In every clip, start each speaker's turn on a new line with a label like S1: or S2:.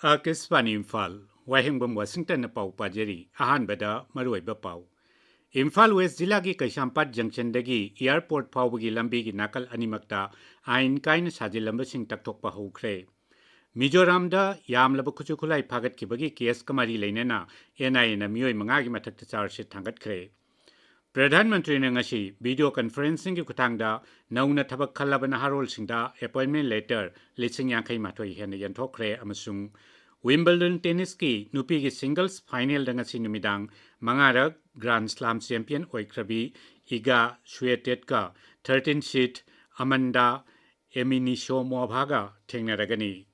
S1: Akispan Imphal, Wahengbam Washington Pau Pajeri, Ahan Beda, Marui Bapau. Imphal West Zilagi Kashampat Junction Dagi, Airport Paugi Lambigi Nakal Animakta, Ain Kain Sajilambasing Taktok Pahukre. Mizoramda Yam Labakuchukulai Pagat Kibagi Kies Kamari Lenena, NI na Mui Mangagi Matak Charge Tangat Kre. Pradhan Mantri Nangashi, video conferencing Kutangda, Nauna Tabak Kalabana Harol Singda, appointment letter, Litsing Yankai Matoi Hen Yantokre Amasung. Wimbledon Tennis Ki, Nupigi Singles Final Dangasi Numidang, Mangara Grand Slam Champion Oikrabi, Iga Shwetetka, 13 seat, Amanda Eminisho Moabhaga, Tengaragani.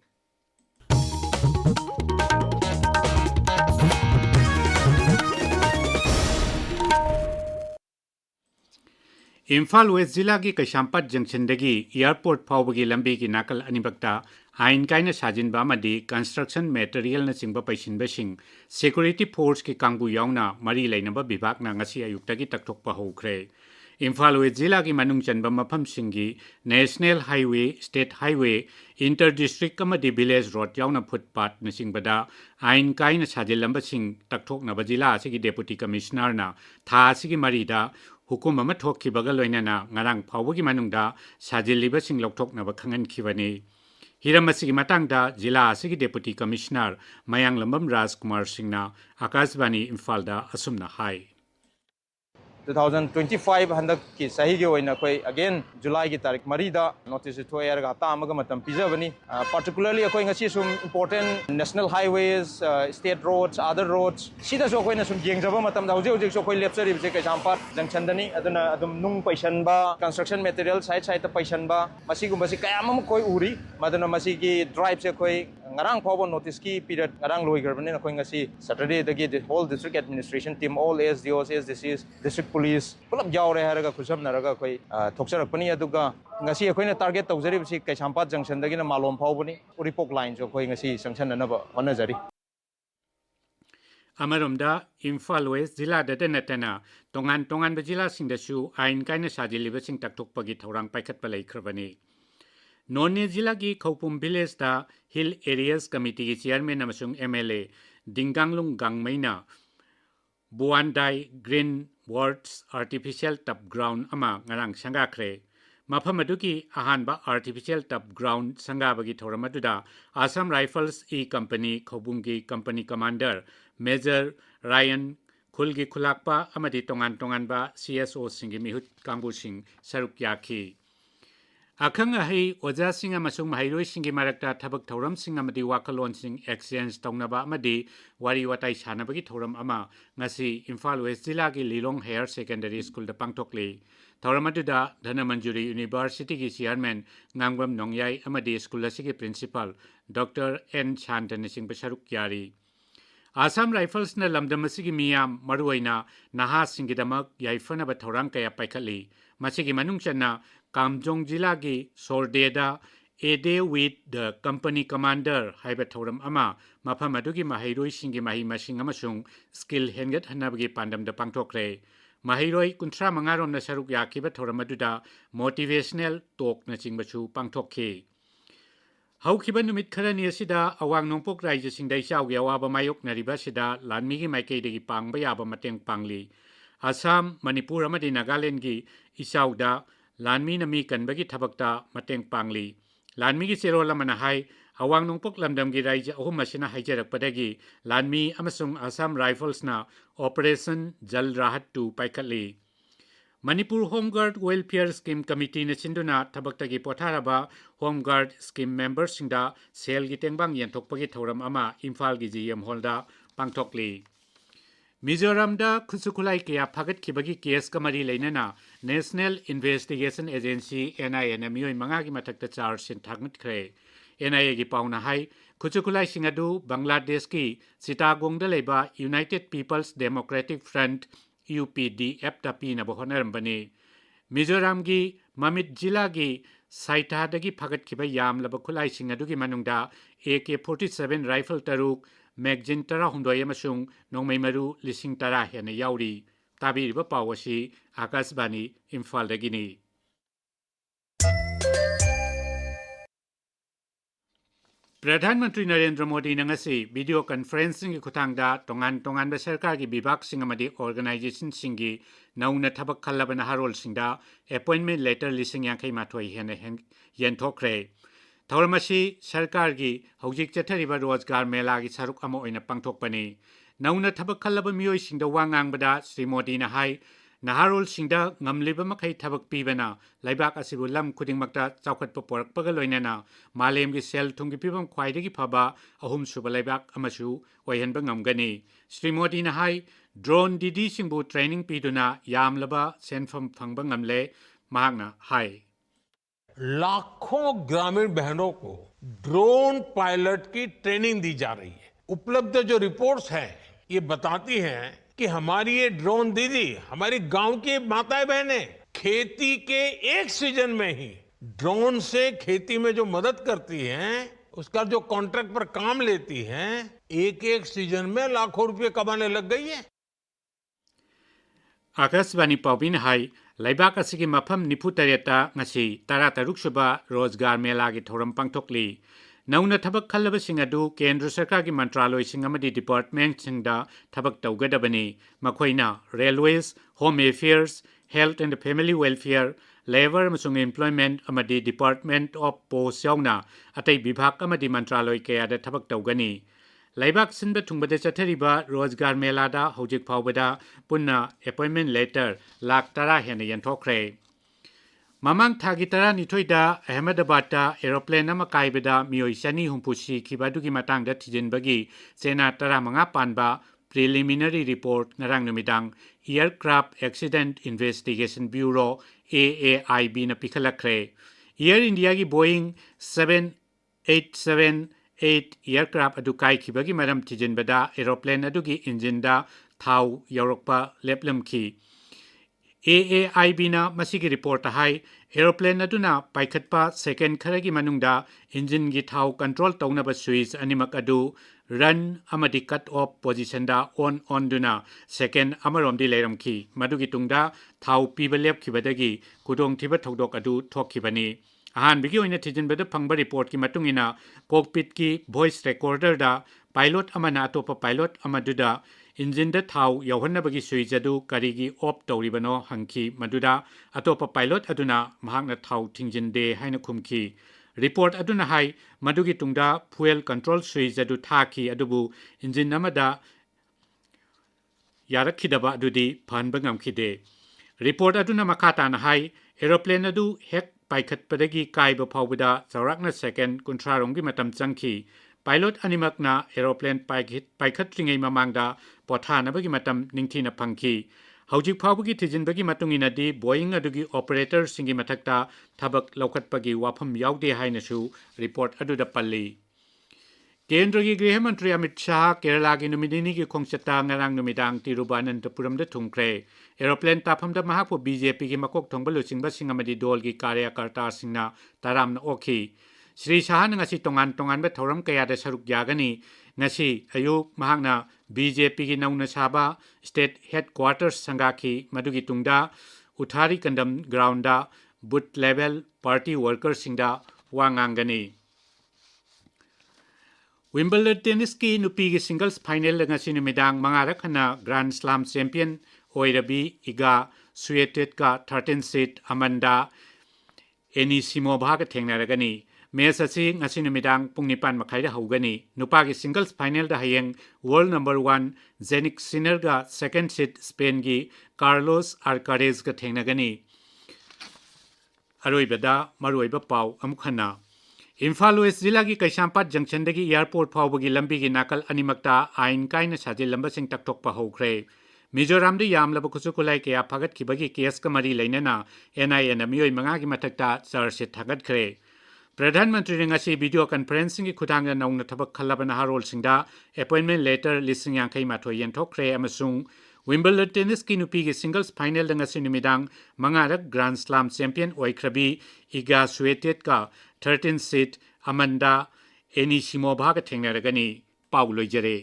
S1: Imphal West Zilagi Kashampat Junction Dagi Airport Paubagi Lambigi Nakal Anibakta Ain Kaina Sajin Bamadi Construction Material na Singba Paisin Bashing Security Force ki Kangbu Yauna Mari Lainaba Bibak na ngasi ayuktagi taktok pahokre. Imphal West Zilagi Manung Chanba Mapam Singi National Highway, State Highway, Inter-District Kamadi Village Road Yauna Footpath na Singbada Ain Kaina Sajil Lamba Sing taktok na Bajila Sigi Deputy Commissioner na Tha Sigi Marida Hukum ama thok kibaga loinana ngarang phawgi manungda sajiliba sing lokthok na bakhangan khibani hiram asigi matangda jila asigi deputy commissioner mayang lambam raj kumar singna akashbani imphal da asumna hai
S2: 2025 handak ki sahi ge oina koi again July ki tarik marida notice thoi erga hata amaga matam pijabani particularly akoi ngasi sum important national highways state roads other roads sida so koi na sum jengjaba matam da hojik so koi lepchari bje kai champat junction dani aduna adum nung paisan ba construction material side ta paisan ba masi gum basi kayam koi uri madana masi ki drive se koi ngarang phobo notice ki period ngarang loi garbani na koi ngasi Saturday dagi the whole district administration team all SDOs SDCs district police pulap jaure haraga khusam naraga koi thoksarakpani aduga ngasi akoina target tawjaribsi Kaisampat junction dagina malom phawbani uripok line jo koi ngasi sanction na ba honajari
S1: Amaromda Imphal West Zilla Datanatana Tongan Bajila Singdasu Ain Kaina Sajiliba Sing Taktok Pagi Taurang Paikat Palai Krabani Nonne Zilla Gi Khopum Village da Hill Areas Committee Chairman Amasung MLA Dinganglung Gangmaina Buandai Green Words Artificial Top Ground Ama Ngarang Sangakre Mapamaduki Ahanba Artificial Top Ground Sangabagi Toramaduda Assam Rifles E Company Khobungi Company Commander Major Ryan Khulgi Khulakpa Amadi Tongan ba CSO Singi Mihut Kambu Sing Sarukyaki Akhang ahi Oja Sing amasung Mahairoi Singi Marakta Tabak Thoram Sing Amadi Wakalon Sing Exchange Tongnaba Amadi Wari Watai Sanabagi Thoram Ama Ngasi Imphal West Zilagi Lilong Higher Secondary School da Pangtokli Thoramadуда Dhanamanjuri University ki Chairman Ngangbam Nongyai Amadi School Asigi Principal Dr. N. Chantan Singh Basaruk Yari Assam Rifles na lamdamasigi miyam maruaina naha singidamak yaifana ba thorang kaya paikali masigi manungchana Kamjong Jilagi Sordeda Ede with the company commander haiba thoram ama mapamadugi mahairoi singi mahi masing amasung skill hengat hanabagi pandam da pangtokre Mahiroi kuntra mangarom na saruk yakiba thoramaduda motivational talk na chingbachu pangtokhe Haukiba numit kharani asida awang nongpok raija singdai chawge awaba mayok nariba sida lanmigi maikeidagi pangba yaba mateng pangli Assam Manipur amadi Nagaland gi isauda lanmi nami kanbagi thabakta mateng pangli lanmigi serola manahai awang nongpok lamdamgi raija ahum masina haijarakpadagi lanmi amasung Assam Rifles na Operation Jal Rahat 2 paikali Manipur Home Guard Welfare Scheme Committee na sinduna thabaktagi potharaba Home Guard Scheme members singda sel gi tengbang yanthokpagi thoram ama Imphal gi GM Holda pangthokli Mizoram da khusukulai kya phagat khibagi case kamari leinana National Investigation Agency NIA na mioi manga gi mathakta charge sin thagnat khre NIA gi pauna hai khusukulai singadu Bangladesh ki Chittagong da leba United People's Democratic Front UPDF da pina bohonarambani Mizoram gi Mamit Jila gi Saita dagi phagat khiba yam laba khulai singadu gi manungda AK-47 rifle taruk Magazine tara hundoi amasung nongmai maru lising tara hena yauri tabiriba pawasi Akashbani Imphal dagini प्रधानमंत्री Narendra Modi नंगसी video conferencing की खुतांगदा तोंगान सरकार की विभाग सिंग अमदी organisation सिंगी नौना थबक खल्लब नहारोल सिंगदा appointment letter लिसिंग यांखै माथोई हेन यंथोखरे थौरमसी सरकार की हौजिक चथरिबा रोजगार मेला की सरुक अमा ओइना पांगथोकपनी नौना थबक खल्लब मियोई सिंगदा वा ngangbada श्री मोदी ना high नहारोल सिंगदा ngamliba makai thabak pibana laibak asibu lam khudingmakta chawkhatpa porakpaga loinana malem gi sel thungi pibam khwaidagi phaba ahum suba laibak amasu oihanba ngamgani Shri Modi na hai drone didi singbu training piduna yamlaba senfam phangba ngamle mahakna hai
S3: लाखों ग्रामीण बहनों को drone pilot की training दी जा रही है। उपलब्ध जो रिपोर्ट्स हैं ये बताती हैं कि हमारी ये ड्रोन दीदी हमारी गांव की माताएं बहनें खेती के एक सीजन में ही ड्रोन से खेती में जो मदद करती हैं उसका जो कॉन्ट्रैक्ट पर काम लेती हैं एक सीजन में लाखों रुपए कमाने लग गई है।
S1: आकाशवाणी पाउबिन हाई लाइबाक असिगी मफम निफु तरेता ngasi tara taruk suba रोजगार मेला की थौरम पांगथोकली नौना थबक खल्लबसिंग अदु केंद्र सरकार की मंत्रालय सिंग अमदी डिपार्टमेंट सिंगदा थबक तौगदबनी मखोइना railways home affairs health and family welfare labour अमसुंग एम्प्लॉयमेंट अमदी डिपार्टमेंट ऑफ पोस्ट याउना अतै विभाग अमदी मंत्रालय कयादा थबक तौगनी लाइबाक सिंब थुंबदे चथरिबा रोजगार मेलादा हौजिक फावबदा पुन्ना अपॉइंटमेंट लेटर लाख 10 हेन यंथोखरे ममांग थागी 12 अहमदाबाद एरोप्लेन अमा कायबदा मियोई चनी हुंपुसी खिबादुगी matangda थिजिनबगी सेना 15 पानबा प्रिलिमिनरी रिपोर्ट नरंग नुमिदांग aircraft accident investigation bureau AAIB न पिखलखरे एयर इंडिया की बोइंग 787 एयरक्राफ्ट अदु कायखिबगी मरम थिजिनबदा एरोप्लेन अदुगी इंजिनदा थाव यौरकपा लेपलमखी AAIB na masigi report hai aeroplane aduna paikhatpa second kharagi manungda engine gi thau control taunaba switch animak adu run amadi cut off position da on duna second amaromdi leiramki madugi tungda thau piba lepkhibadagi kudong thiba thodok adu thokhibani ahan bigi oina thijinbada phangba report ki matungina cockpit ki voice recorder da pilot amana atopa pilot amaduda engine the थाव यौहन्नबगी switch अदु करिगी of तौरिबनो हंखी मदुदा Atop pilot अदुना महांगना थाव थिंजिनदे हाइना खुमखी report अदुना हाई मदुगी तुंगदा फ्यूल कंट्रोल स्विच अदु थाखी अदुबु इंजिन नमदा यारखिदबा अदुदी फनबा ngamखिदे रिपोर्ट अदुना मखाताना हाई एरोप्लेन अदु हेक पाइखतपदगी काइबा फावबदा चौराकना सेकेंड 30 रोंगी मतम चंखी पायलट अनिमकना एरोप्लेन पाइखत्रिङै ममांगदा पोथानबगी मतम निंगथिना फंखी हौजिक फावबगी थिजिनबगी मतुंगिनदी बोइंग अदुगी ऑपरेटर सिंगी मथक्ता थबक लौखतपगी वाफम यावदे हाइनसु रिपोर्ट अदुदा पल्ली केंद्र की गृह मंत्री अमित शाह केरला की नुमिदिनी की खोंगचता ngarang नुमिदांग तिरुवनंतपुरम द थुंखरे एरोप्लेन ताफम द महापु बीजेपी की मकोक थोंगब लुचिंगबा सिंगमदी दोल की कार्यकर्ता सिंगना तारामना ओखी श्री शाह ngasi tongan थौरम कयादा सरुक यागनी ngasi अयुक महांगना बीजेपी की नौना साबा स्टेट हेडक्वार्टर्स संगाखी मदुगी तुंगदा उथारी कंदम ग्राउंडा बूथ लेवल पार्टी वर्कर सिंगदा वांगांगनी विंबलडन टेनिस की नुपी की सिंगल्स फाइनल ngasi नुमिदांग मंगारक हना ग्रैंड स्लैम चैंपियन ओइरबी इगा स्वेटेड का 13 सीट अमंडा एनिसिमोभा का थेंगनारगनी मैच असी ngasi नुमिदांग पुंग 9 मखाइदा हौगनी नुपा की सिंगल्स फाइनल दा हयेंग वर्ल्ड नंबर 1 जेनिक सिनर का सेकंड सीट स्पेन की कार्लोस आर्कारेज का थेंगनागनी अरोइबदा मरोइबा पाव अमुखना इम्फाल वेस्ट जिला की कैसामपाट जंक्शन दगी एयरपोर्ट फावबगी लंबी की नाकल अनिमक्ता आइन कायना साजिल लंबसिंग तकथोकपा हौख्रे मिजोराम द यामलब खुसुकुलाई कया फगतखिबगी केस का मरी लेनना NIA ना मियोई मंगा की मथक्ता चार्जशीट थागतखरे प्रधानमंत्री ने ngasi वीडियो कॉन्फ्रेंसिंग की खुदांग नौना थबक खल्लबन हारोल सिंगदा अपॉइंटमेंट लेटर लिसिंग यांखै माथोय यंथोखरे अमसुंग विंबलडन टेनिस की नुपी की सिंगल्स फाइनल ngasi नुमिदांग मंगारक ग्रैंड स्लैम चैंपियन ओइख्रबी इगा स्वेटेड का 13 सीट अमंडा एनिसिमोभा का थेंगनारगनी पाउ लोइजरे।